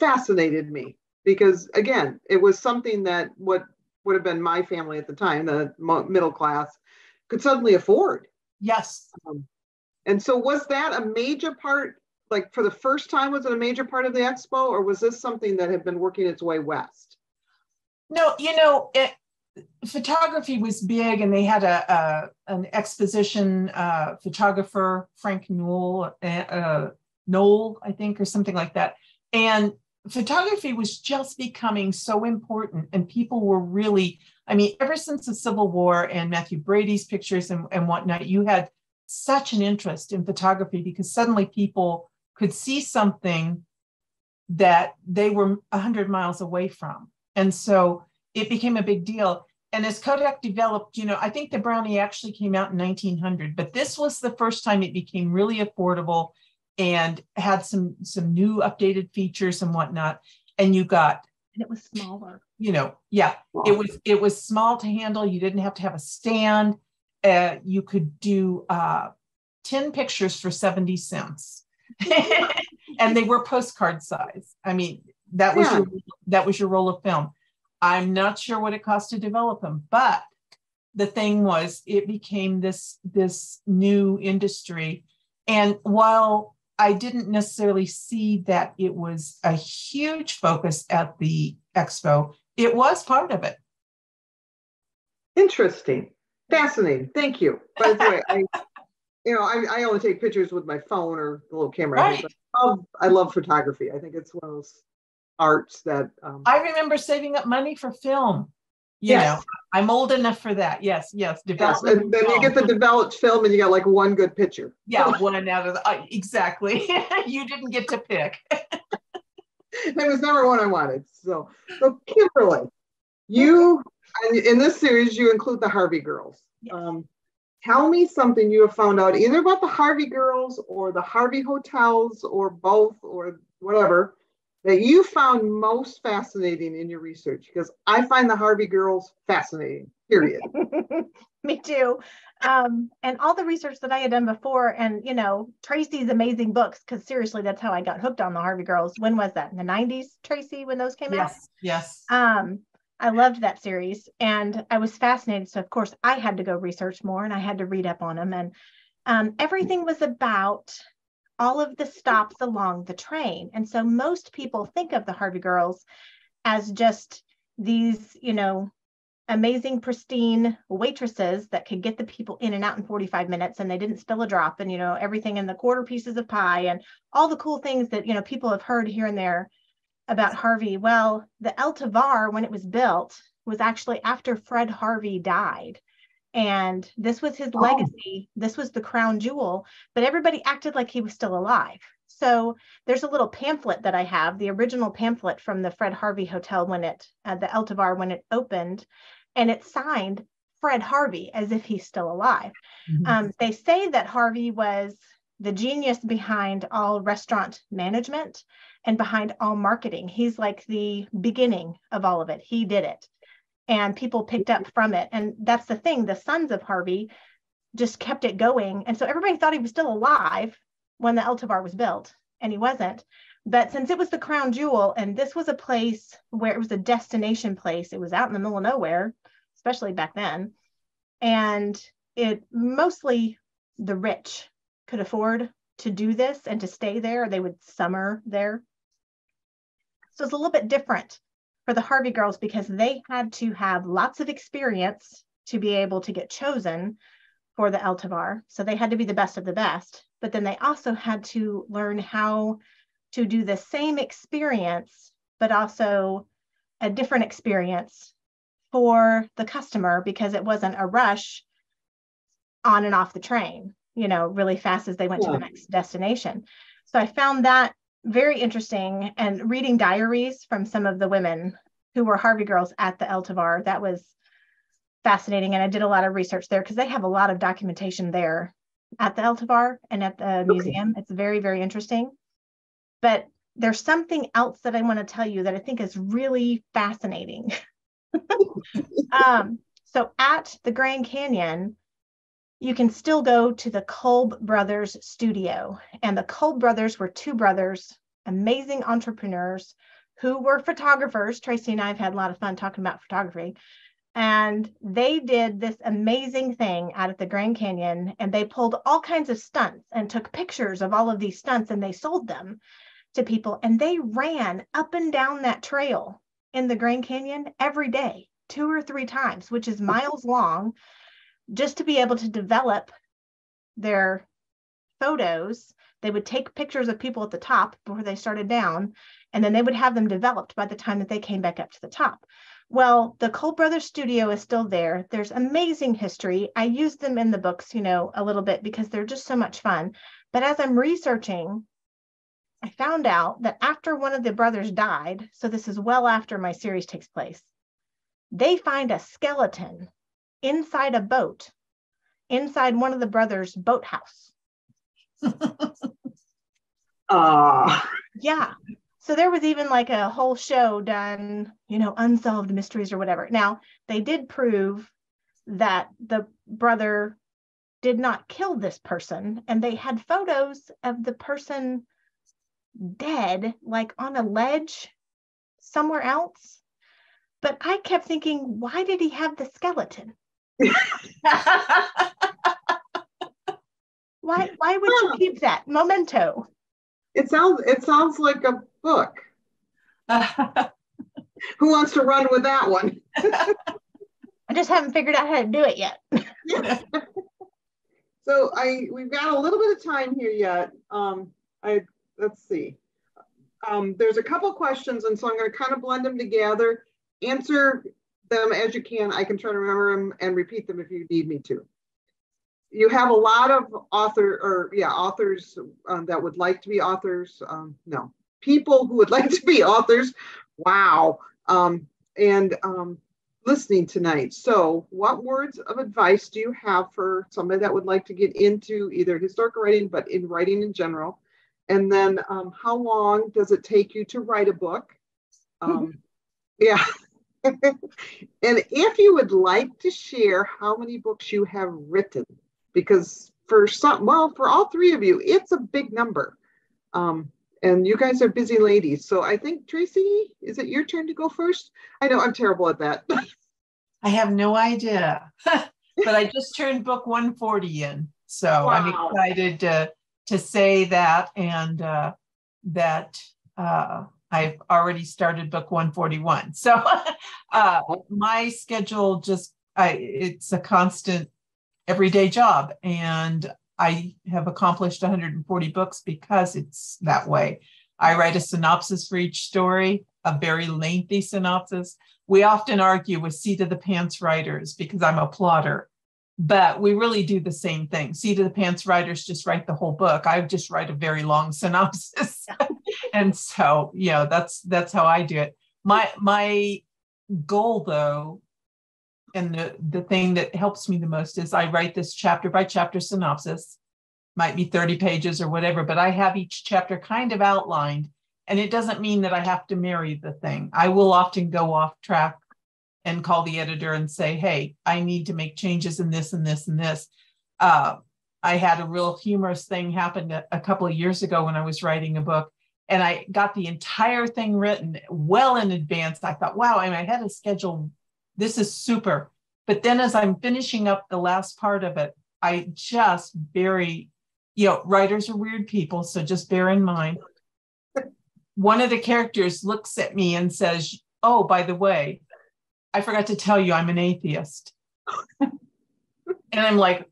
fascinated me. Because again, it was something that would have been my family at the time, the middle class, could suddenly afford. Yes. And so was that a major part, like for the first time, was it a major part of the expo, or was this something that had been working its way west? No, photography was big, and they had an exposition photographer, Frank Newell, Knoll, I think, or something like that. And photography was just becoming so important, and people were really, I mean, ever since the Civil War and Matthew Brady's pictures and whatnot, you had such an interest in photography because suddenly people could see something that they were 100 miles away from. And so it became a big deal. And as Kodak developed, I think the Brownie actually came out in 1900, but this was the first time it became really affordable and had some new updated features and whatnot. And you got, and it was smaller. It was small to handle. You didn't have to have a stand. You could do 10 pictures for 70 cents. And they were postcard size. I mean, that was your roll of film. I'm not sure what it cost to develop them, but the thing was, it became this new industry. And while I didn't necessarily see that it was a huge focus at the expo, it was part of it. Interesting. Fascinating. Thank you. By the way, I only take pictures with my phone or the little camera. Right. I love photography. I think it's one of those arts that I remember saving up money for film. Yes. I'm old enough for that. Yes. Yes. And then you get the developed film and you got like one good picture. Yeah, one out of exactly. You didn't get to pick. It was never one I wanted. So Kimberly, you, in this series, you include the Harvey girls. Yes. Tell me something you have found out either about the Harvey girls or the Harvey hotels or both or whatever that you found most fascinating in your research, because I find the Harvey girls fascinating, period. Me too. And all the research that I had done before, and, Tracy's amazing books, because seriously, that's how I got hooked on the Harvey girls. When was that? In the 90s, Tracy, when those came out? Yes. I loved that series and I was fascinated. So of course I had to go research more and I had to read up on them. And everything was about all of the stops along the train. And so most people think of the Harvey girls as just these, amazing, pristine waitresses that could get the people in and out in 45 minutes and they didn't spill a drop, and, everything in the quarter pieces of pie and all the cool things that, people have heard here and there about Harvey. Well, the El Tovar, when it was built, was actually after Fred Harvey died. And this was his legacy. This was the crown jewel, but everybody acted like he was still alive. So there's a little pamphlet that I have, the original pamphlet from the Fred Harvey Hotel the El Tovar, when it opened, and it's signed Fred Harvey as if he's still alive. Mm-hmm. They say that Harvey was the genius behind all restaurant management and behind all marketing. He's like the beginning of all of it. He did it. And people picked up from it. And that's the thing. The sons of Harvey just kept it going. And so everybody thought he was still alive when the El Tovar was built, and he wasn't. But since it was the crown jewel, and this was a place where it was a destination place, it was out in the middle of nowhere, especially back then. And it mostly the rich could afford to do this and to stay there. They would summer there. So it's a little bit different for the Harvey girls because they had to have lots of experience to be able to get chosen for the El Tovar. So they had to be the best of the best, but then they also had to learn how to do the same experience, but also a different experience for the customer, because it wasn't a rush on and off the train, really fast as they went to the next destination. So I found that very interesting, and reading diaries from some of the women who were Harvey girls at the El Tovar, that was fascinating. And I did a lot of research there because they have a lot of documentation there at the El Tovar and at the museum. It's very, very interesting. But there's something else that I want to tell you that I think is really fascinating. So at the Grand Canyon, you can still go to the Kolb Brothers studio. And the Kolb Brothers were two brothers, amazing entrepreneurs who were photographers. Tracy and I have had a lot of fun talking about photography. And they did this amazing thing out at the Grand Canyon. And they pulled all kinds of stunts and took pictures of all of these stunts, and they sold them to people. And they ran up and down that trail in the Grand Canyon every day, 2 or 3 times, which is miles long, just to be able to develop their photos They would take pictures of people at the top before they started down, and then they would have them developed by the time that they came back up to the top. Well, the Cole Brothers studio is still there. There's amazing history. I use them in the books, a little bit because they're just so much fun. But as I'm researching, I found out that after one of the brothers died, so this is well after my series takes place, they find a skeleton inside a boat, inside one of the brothers' boathouse. Yeah. So there was even like a whole show done, unsolved mysteries or whatever. Now, they did prove that the brother did not kill this person, and they had photos of the person dead, like on a ledge somewhere else. But I kept thinking, why did he have the skeleton? Why would you keep that memento? It sounds like a book. Who wants to run with that one? I just haven't figured out how to do it yet. Yeah. So we've got a little bit of time here yet. Let's see. There's a couple questions, and so I'm going to kind of blend them together. Answer them as you can. I can try to remember them and repeat them if you need me to. You have a lot of authors that would like to be authors. People who would like to be authors. Wow. Listening tonight. So what words of advice do you have for somebody that would like to get into either historical writing, but in writing in general? And then how long does it take you to write a book? Yeah. And if you would like to share how many books you have written, because for all three of you, it's a big number. And you guys are busy ladies. So I think, Traci, is it your turn to go first? I know I'm terrible at that. I have no idea, but I just turned book 140 in. So wow. I'm excited to say that, and that I've already started book 141. So my schedule it's a constant everyday job. And I have accomplished 140 books because it's that way. I write a synopsis for each story, a very lengthy synopsis. We often argue with seat of the pants writers because I'm a plotter, but we really do the same thing. Seat of the pants writers just write the whole book. I just write a very long synopsis. And so, that's how I do it. My goal, though, and the thing that helps me the most is I write this chapter by chapter synopsis, might be 30 pages or whatever, but I have each chapter kind of outlined. And it doesn't mean that I have to marry the thing. I will often go off track and call the editor and say, hey, I need to make changes in this and this and this. I had a real humorous thing happen a couple of years ago when I was writing a book, and I got the entire thing written well in advance. I thought, wow, I had a schedule. This is super. But then as I'm finishing up the last part of it, I just writers are weird people, so just bear in mind. One of the characters looks at me and says, oh, by the way, I forgot to tell you I'm an atheist. And I'm like,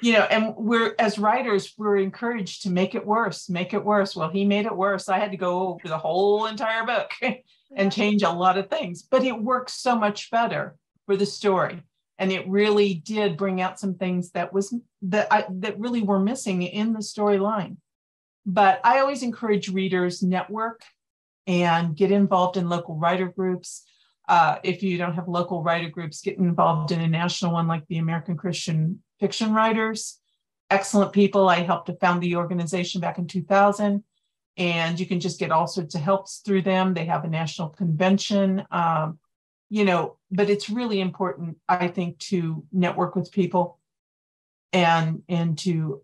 and as writers, we're encouraged to make it worse. Well, he made it worse. I had to go over the whole entire book and change a lot of things, but it works so much better for the story. And it really did bring out some things that really were missing in the storyline. But I always encourage readers network and get involved in local writer groups. If you don't have local writer groups, get involved in a national one like the American Christian Fiction Writers. Excellent people. I helped to found the organization back in 2000, and you can just get all sorts of helps through them. They have a national convention, but it's really important, I think, to network with people and to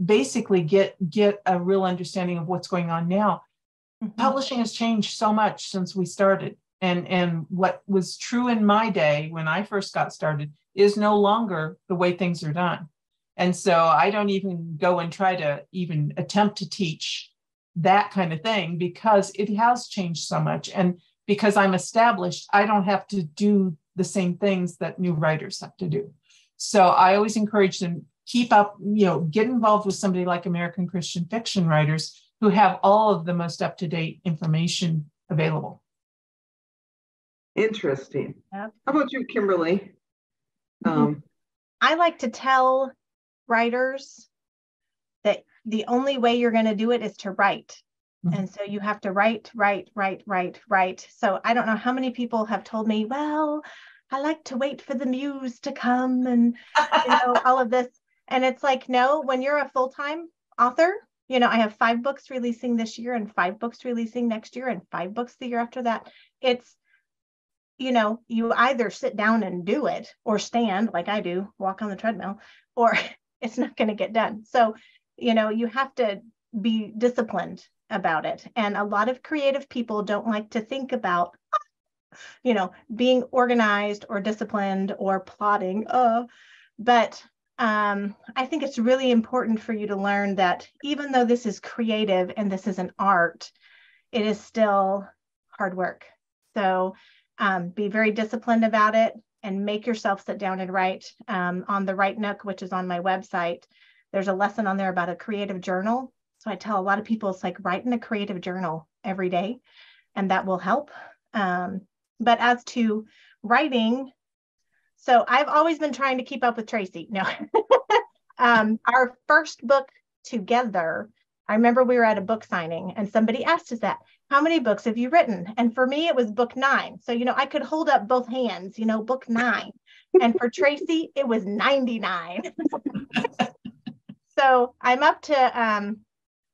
basically get a real understanding of what's going on now. Mm-hmm. Publishing has changed so much since we started. And what was true in my day when I first got started is no longer the way things are done. And so I don't even go and try to even attempt to teach that kind of thing because it has changed so much. And because I'm established, I don't have to do the same things that new writers have to do. So I always encourage them, keep up, get involved with somebody like American Christian fiction writers who have all of the most up-to-date information available. Interesting. Yep. How about you, Kimberly? I like to tell writers that the only way you're going to do it is to write. Mm-hmm. And so you have to write. So I don't know how many people have told me, well, I like to wait for the muse to come and, all of this. And it's like, no, when you're a full-time author, I have 5 books releasing this year and 5 books releasing next year and 5 books the year after that. It's, you either sit down and do it or stand like I do, walk on the treadmill, or it's not going to get done. So, you have to be disciplined about it. And a lot of creative people don't like to think about, being organized or disciplined or plotting. But I think it's really important for you to learn that even though this is creative and this is an art, it is still hard work. So be very disciplined about it and make yourself sit down and write. On the Write Nook, which is on my website, there's a lesson on there about a creative journal. So I tell a lot of people, it's like write in a creative journal every day, and that will help. But as to writing, so I've always been trying to keep up with Traci. No, our first book together, I remember we were at a book signing and somebody asked us that, how many books have you written? And for me, it was book 9. So, I could hold up both hands, book 9. And for Traci, it was 99. So I'm up to,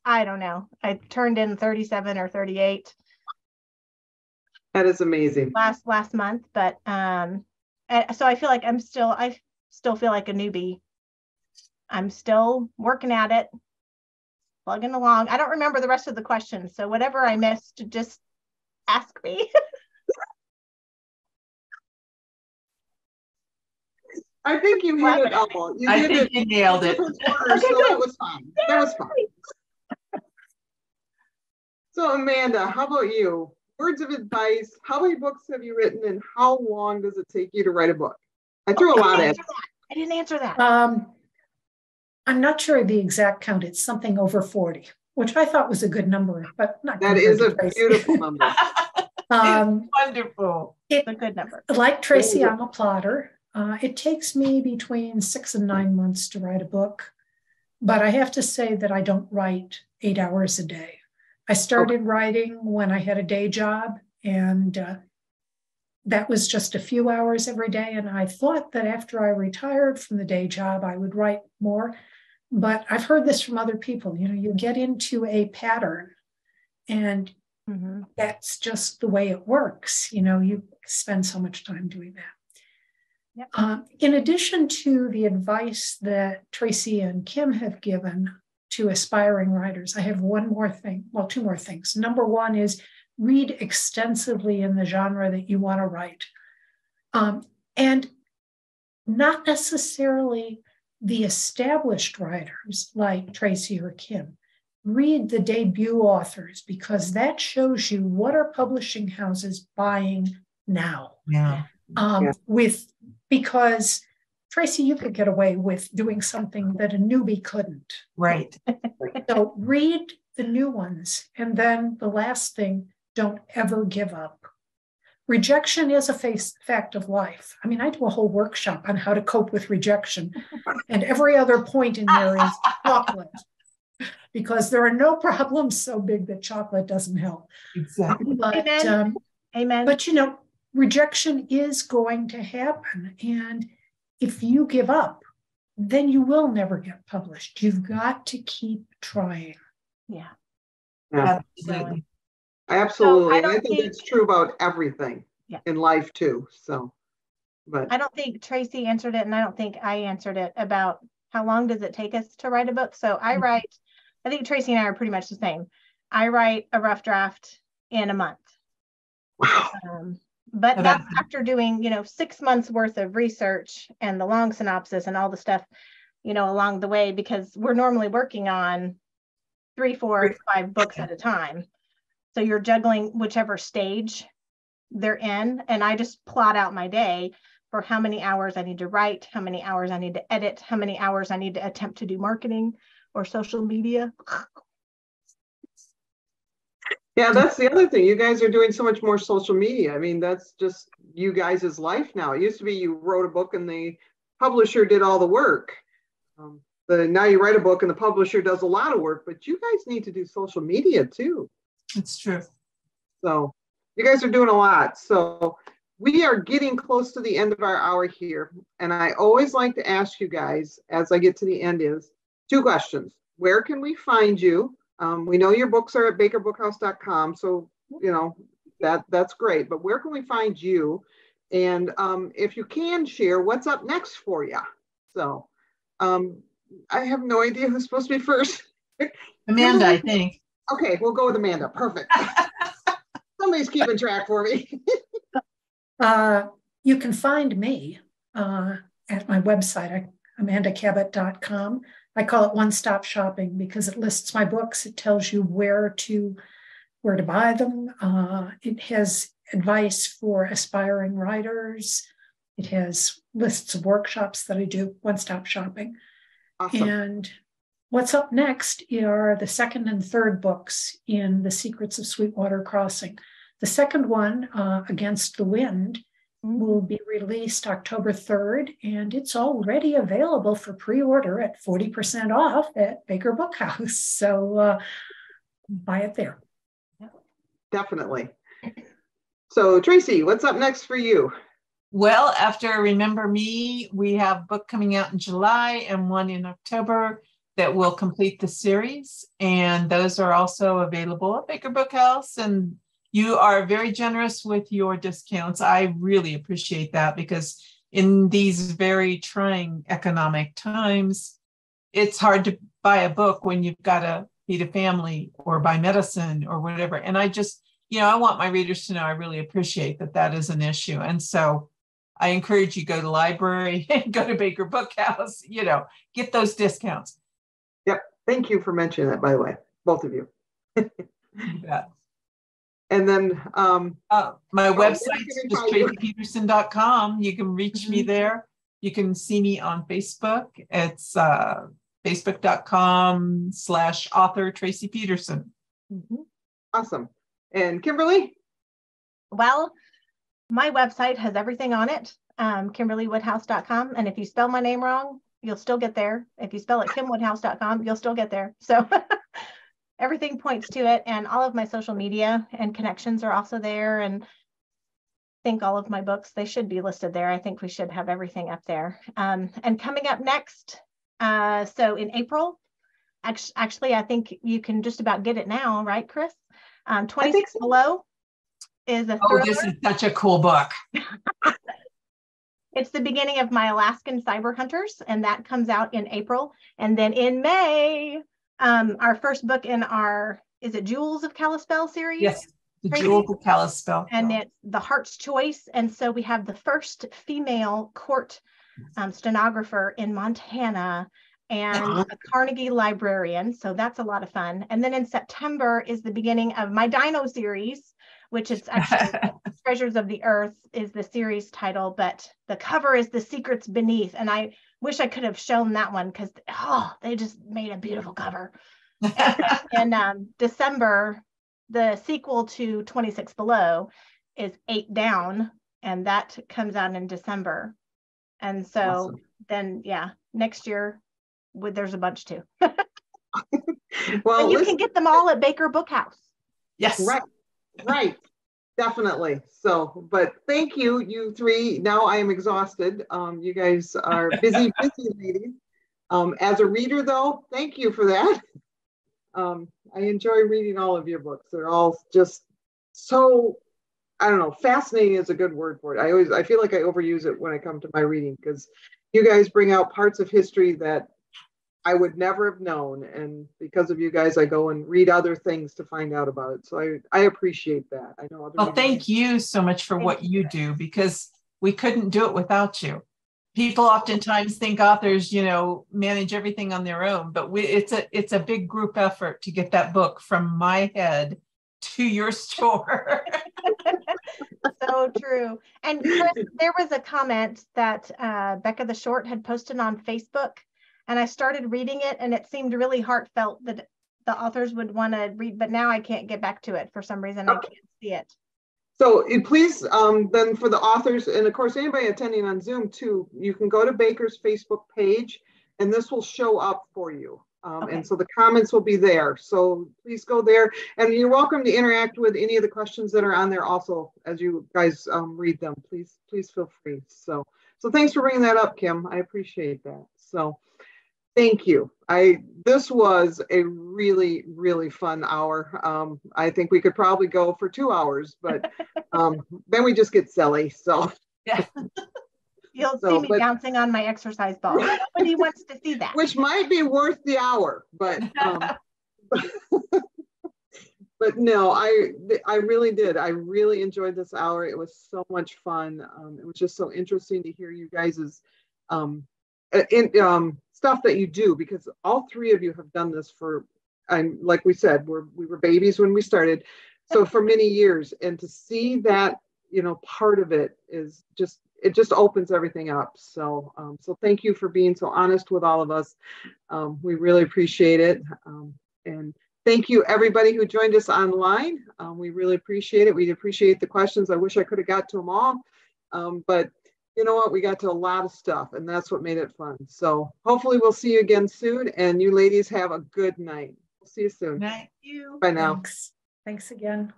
I don't know, I turned in 37 or 38. That is amazing. Last month, but so I feel like I still feel like a newbie. I'm still working at it, plugging along. I don't remember the rest of the questions, so whatever I missed, just ask me. I think you hit it all. You nailed it. So that was fine. That was fine. So Amanda, how about you? Words of advice. How many books have you written and how long does it take you to write a book? I threw a lot at it. I didn't answer that. I'm not sure of the exact count. It's something over 40, which I thought was a good number, but not. That is a beautiful number. It's wonderful. It's a good number. Like Traci, I'm a plotter. It takes me between 6 and 9 months to write a book, but I have to say that I don't write 8 hours a day. I started writing when I had a day job, and that was just a few hours every day. And I thought that after I retired from the day job, I would write more. But I've heard this from other people. You get into a pattern, and that's just the way it works. You spend so much time doing that. Yep. In addition to the advice that Traci and Kim have given to aspiring writers, I have two more things. Number one is read extensively in the genre that you want to write. And not necessarily the established writers like Traci or Kim. Read the debut authors, because that shows you what are publishing houses buying now. Yeah. Because Traci, you could get away with doing something that a newbie couldn't. Right. So read the new ones. And then the last thing, don't ever give up. Rejection is a fact of life. I mean, I do a whole workshop on how to cope with rejection. And every other point in there is chocolate. Because there are no problems so big that chocolate doesn't help. Exactly. But, Amen. But, rejection is going to happen. And if you give up, then you will never get published. You've got to keep trying. Yeah. Absolutely. Absolutely. So I think it's true about everything in life too. So, but I don't think Traci answered it, and I don't think I answered it about how long does it take us to write a book. So I think Traci and I are pretty much the same. I write a rough draft in a month. Wow. But that's after doing, 6 months worth of research and the long synopsis and all the stuff, along the way, because we're normally working on 3, 4, 5 books at a time. So you're juggling whichever stage they're in. And I just plot out my day. for how many hours I need to write, how many hours I need to edit, how many hours I need to attempt to do marketing or social media. Yeah, that's the other thing. You guys are doing so much more social media. I mean, that's just you guys' life now. It used to be you wrote a book and the publisher did all the work. Now you write a book and the publisher does a lot of work, but you guys need to do social media too. It's true. So you guys are doing a lot. So we are getting close to the end of our hour here. And I always like to ask you guys, as I get to the end, is 2 questions. Where can we find you? We know your books are at bakerbookhouse.com. So, you know, that's great. But where can we find you? And if you can share, what's up next for you? So I have no idea who's supposed to be first. Amanda, I think. Okay, we'll go with Amanda. Perfect. Somebody's keeping track for me. You can find me at my website, amandacabot.com. I call it one-stop shopping because it lists my books. It tells you where to buy them. It has advice for aspiring writers. It has lists of workshops that I do, one-stop shopping. Awesome. And what's up next are the 2nd and 3rd books in the Secrets of Sweetwater Crossing. The 2nd one, Against the Wind, will be released October 3rd, and it's already available for pre-order at 40% off at Baker Bookhouse. So buy it there. Definitely. So Traci, what's up next for you? Well, after Remember Me, we have a book coming out in July and one in October that will complete the series. And those are also available at Baker Bookhouse. And you are very generous with your discounts. I really appreciate that because in these very trying economic times, it's hard to buy a book when you've got to feed a family or buy medicine or whatever. And I just, I want my readers to know I really appreciate that is an issue. And so I encourage you, go to the library and go to Baker Bookhouse, get those discounts. Yep. Thank you for mentioning that, by the way, both of you. Yeah. And then my website is just traciepeterson.com. You can reach me there. You can see me on Facebook. It's facebook.com/author Tracie Peterson. Awesome. And Kimberly? Well, my website has everything on it, kimberleywoodhouse.com. And if you spell my name wrong, you'll still get there. If you spell it kimwoodhouse.com, you'll still get there. So everything points to it, and all of my social media and connections are also there. And I think all of my books, they should be listed there. I think we should have everything up there. And coming up next, so in April, actually, I think you can just about get it now, right, Chris? 26 Below is a thriller. This is such a cool book. It's the beginning of my Alaskan Cyber Hunters, and that comes out in April. And then in May, our first book in our, is it Jewels of Kalispell series? Yes, the Jewels of Kalispell. And it's The Heart's Choice. And so we have the first female court stenographer in Montana and a Carnegie librarian. So that's a lot of fun. And then in September is the beginning of my Dino series, which is actually Treasures of the Earth is the series title, but the cover is The Secrets Beneath. And I wish I could have shown that one because they just made a beautiful cover. And in December, the sequel to 26 Below is 8 Down, and that comes out in December. And so then, next year, there's a bunch too. Well, you can get them all at Baker Bookhouse. Yes. Right. Definitely. So, but thank you, you three. Now I am exhausted. You guys are busy ladies. As a reader though, thank you for that. I enjoy reading all of your books. They're all just so, I don't know, fascinating is a good word for it. I feel like I overuse it when I come to my reading because you guys bring out parts of history that I would never have known. And because of you guys, I go and read other things to find out about it. So I appreciate that. I know. Well, thank you so much for what you do, because we couldn't do it without you. People oftentimes think authors, manage everything on their own, but it's a big group effort to get that book from my head to your store. So true. And Chris, there was a comment that Becca the Short had posted on Facebook, and I started reading it, and it seemed really heartfelt that the authors would want to read, but now I can't get back to it for some reason. I can't see it. So please, then for the authors, and of course, anybody attending on Zoom too, you can go to Baker's Facebook page, and this will show up for you. Okay. And so the comments will be there. So please go there, and you're welcome to interact with any of the questions that are on there also as you guys read them. Please feel free. So thanks for bringing that up, Kim. I appreciate that. So thank you. This was a really, really fun hour. I think we could probably go for 2 hours, but then we just get silly. So Yeah. You'll see me bouncing on my exercise ball. Nobody wants to see that. Which might be worth the hour, but but no, I really did. I really enjoyed this hour. It was so much fun. It was just so interesting to hear you guys's stuff that you do, because all three of you have done this for, like we said, we were babies when we started, so for many years, and to see that, part of it is just, it just opens everything up. So so thank you for being so honest with all of us. We really appreciate it. And thank you everybody who joined us online. We really appreciate it. We appreciate the questions. I wish I could have got to them all, but you know what? We got to a lot of stuff, and that's what made it fun. So hopefully we'll see you again soon, and you ladies have a good night. We'll see you soon. Thank you. Bye now. Thanks again.